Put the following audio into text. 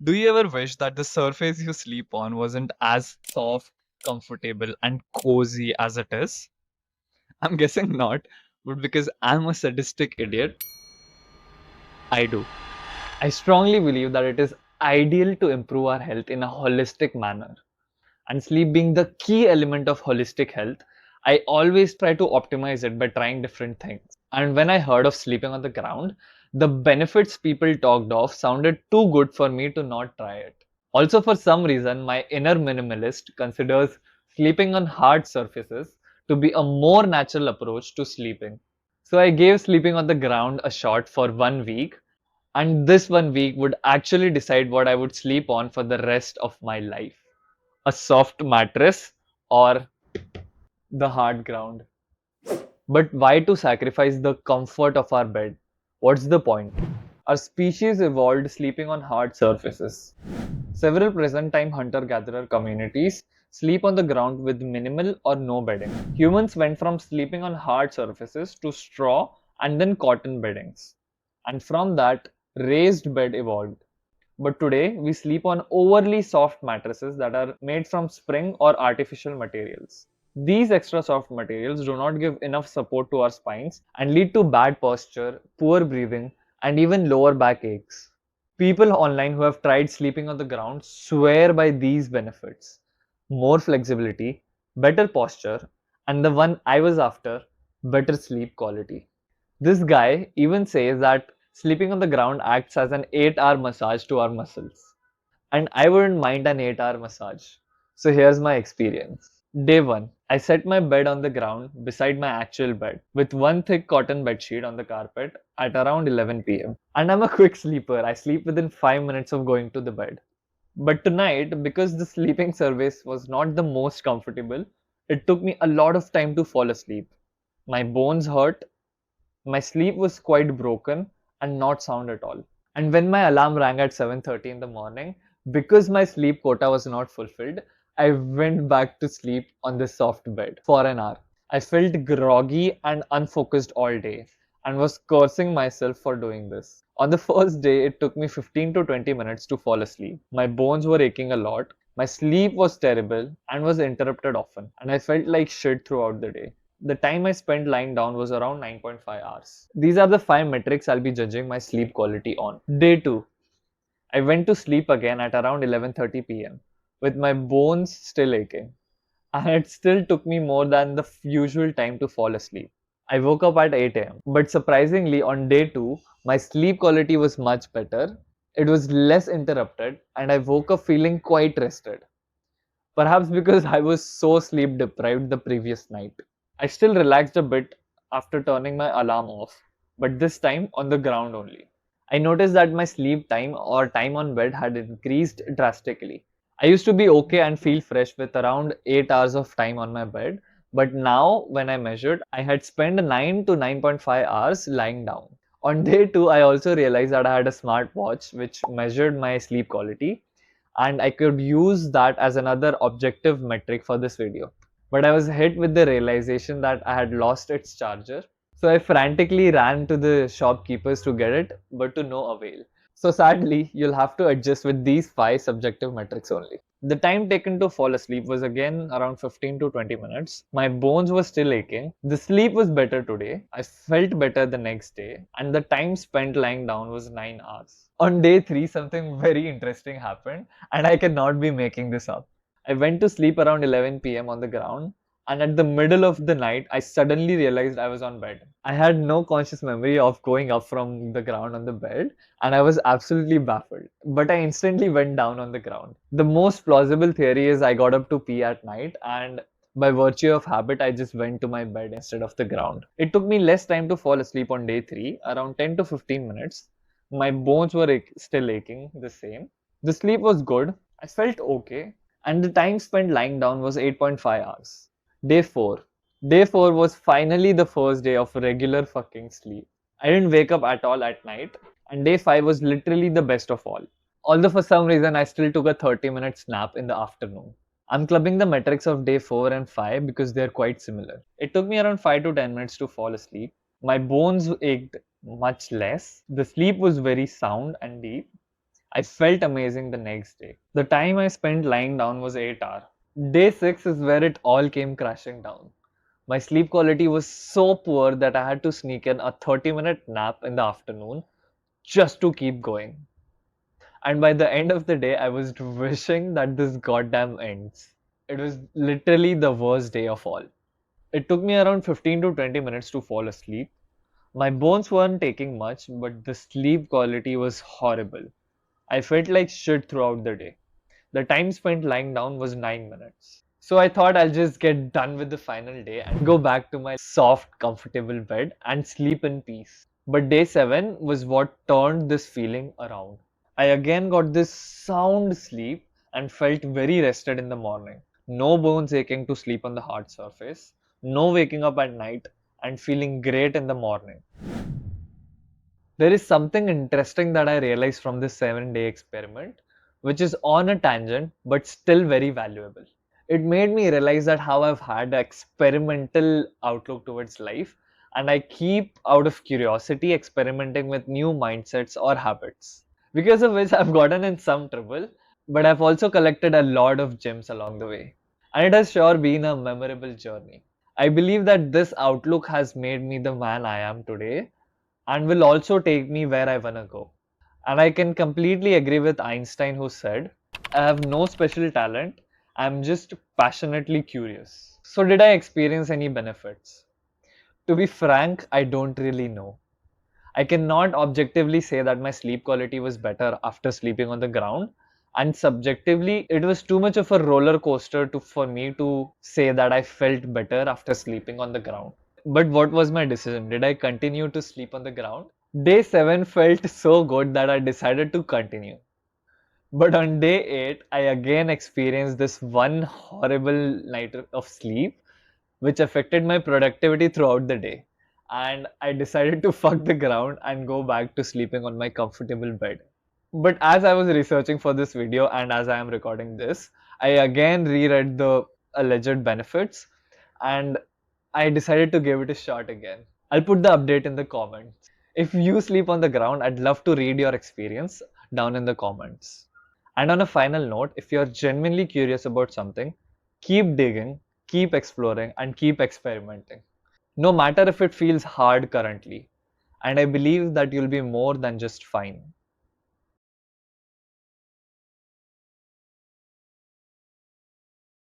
Do you ever wish that the surface you sleep on wasn't as soft, comfortable, and cozy as it is? I'm guessing not, but because I'm a sadistic idiot, I do. I strongly believe that it is ideal to improve our health in a holistic manner. And sleep being the key element of holistic health, I always try to optimize it by trying different things. And when I heard of sleeping on the ground, the benefits people talked of sounded too good for me to not try it. Also, for some reason, my inner minimalist considers sleeping on hard surfaces to be a more natural approach to sleeping. So I gave sleeping on the ground a shot for 1 week, and this 1 week would actually decide what I would sleep on for the rest of my life: a soft mattress or the hard ground. But why to sacrifice the comfort of our bed? What's the point? Our species evolved sleeping on hard surfaces. Several present time hunter gatherer communities sleep on the ground with minimal or no bedding. Humans went from sleeping on hard surfaces to straw and then cotton beddings. And from that, raised bed evolved. But today, we sleep on overly soft mattresses that are made from spring or artificial materials. These extra soft materials do not give enough support to our spines and lead to bad posture, poor breathing, and even lower back aches. People online who have tried sleeping on the ground swear by these benefits: more flexibility, better posture, and the one I was after, better sleep quality. This guy even says that sleeping on the ground acts as an 8-hour massage to our muscles. And I wouldn't mind an 8-hour massage. So here's my experience. Day 1. I set my bed on the ground beside my actual bed with one thick cotton bedsheet on the carpet at around 11 pm. And I'm a quick sleeper. I sleep within 5 minutes of going to the bed. But tonight, because the sleeping service was not the most comfortable, it took me a lot of time to fall asleep. My bones hurt, my sleep was quite broken and not sound at all. And when my alarm rang at 7:30 in the morning, because my sleep quota was not fulfilled, I went back to sleep on the soft bed for an hour. I felt groggy and unfocused all day and was cursing myself for doing this. On the first day, it took me 15 to 20 minutes to fall asleep. My bones were aching a lot. My sleep was terrible and was interrupted often, and I felt like shit throughout the day. The time I spent lying down was around 9.5 hours. These are the 5 metrics I'll be judging my sleep quality on. Day 2. I went to sleep again at around 11:30 pm with my bones still aching, and it still took me more than the usual time to fall asleep. I woke up at 8 am, but surprisingly on day 2, my sleep quality was much better. It was less interrupted and I woke up feeling quite rested. Perhaps because I was so sleep deprived the previous night. I still relaxed a bit after turning my alarm off, but this time on the ground only. I noticed that my sleep time or time on bed had increased drastically. I used to be okay and feel fresh with around 8 hours of time on my bed, but now when I measured, I had spent 9 to 9.5 hours lying down. On day 2, I also realized that I had a smartwatch which measured my sleep quality, and I could use that as another objective metric for this video. But I was hit with the realization that I had lost its charger. So I frantically ran to the shopkeepers to get it, but to no avail. So sadly, you'll have to adjust with these 5 subjective metrics only. The time taken to fall asleep was again around 15 to 20 minutes. My bones were still aching. The sleep was better today. I felt better the next day. And the time spent lying down was 9 hours. On day 3, something very interesting happened, and I cannot be making this up. I went to sleep around 11 pm on the ground, and at the middle of the night, I suddenly realized I was on bed. I had no conscious memory of going up from the ground on the bed, and I was absolutely baffled. But I instantly went down on the ground. The most plausible theory is I got up to pee at night, and by virtue of habit, I just went to my bed instead of the ground. It took me less time to fall asleep on day 3, around 10 to 15 minutes. My bones were still aching the same. The sleep was good. I felt okay, and the time spent lying down was 8.5 hours. Day 4. Day 4 was finally the first day of regular fucking sleep. I didn't wake up at all at night, and day 5 was literally the best of all. Although for some reason I still took a 30-minute nap in the afternoon. I'm clubbing the metrics of day 4 and 5 because they're quite similar. It took me around 5 to 10 minutes to fall asleep. My bones ached much less. The sleep was very sound and deep. I felt amazing the next day. The time I spent lying down was 8 hours. Day 6 is where it all came crashing down. My sleep quality was so poor that I had to sneak in a 30-minute nap in the afternoon just to keep going. And by the end of the day, I was wishing that this goddamn ends. It was literally the worst day of all. It took me around 15 to 20 minutes to fall asleep. My bones weren't taking much, but the sleep quality was horrible. I felt like shit throughout the day. The time spent lying down was 9 minutes. So I thought I'll just get done with the final day and go back to my soft, comfortable bed and sleep in peace. But day 7 was what turned this feeling around. I again got this sound sleep and felt very rested in the morning. No bones aching to sleep on the hard surface, no waking up at night and feeling great in the morning. There is something interesting that I realized from this 7-day experiment, which is on a tangent but still very valuable. It made me realize that how I've had an experimental outlook towards life, and I keep, out of curiosity, experimenting with new mindsets or habits. Because of which I've gotten in some trouble, but I've also collected a lot of gems along the way. And it has sure been a memorable journey. I believe that this outlook has made me the man I am today and will also take me where I wanna go. And I can completely agree with Einstein, who said, I have no special talent, I'm just passionately curious. So, did I experience any benefits? To be frank, I don't really know. I cannot objectively say that my sleep quality was better after sleeping on the ground. And subjectively, it was too much of a roller coaster for me to say that I felt better after sleeping on the ground. But what was my decision? Did I continue to sleep on the ground? Day 7 felt so good that I decided to continue. But on day 8, I again experienced this one horrible night of sleep, which affected my productivity throughout the day. And I decided to fuck the ground and go back to sleeping on my comfortable bed. But as I was researching for this video and as I am recording this, I again reread the alleged benefits and I decided to give it a shot again. I'll put the update in the comments. If you sleep on the ground, I'd love to read your experience down in the comments. And on a final note, if you're genuinely curious about something, keep digging, keep exploring, and keep experimenting. No matter if it feels hard currently. And I believe that you'll be more than just fine.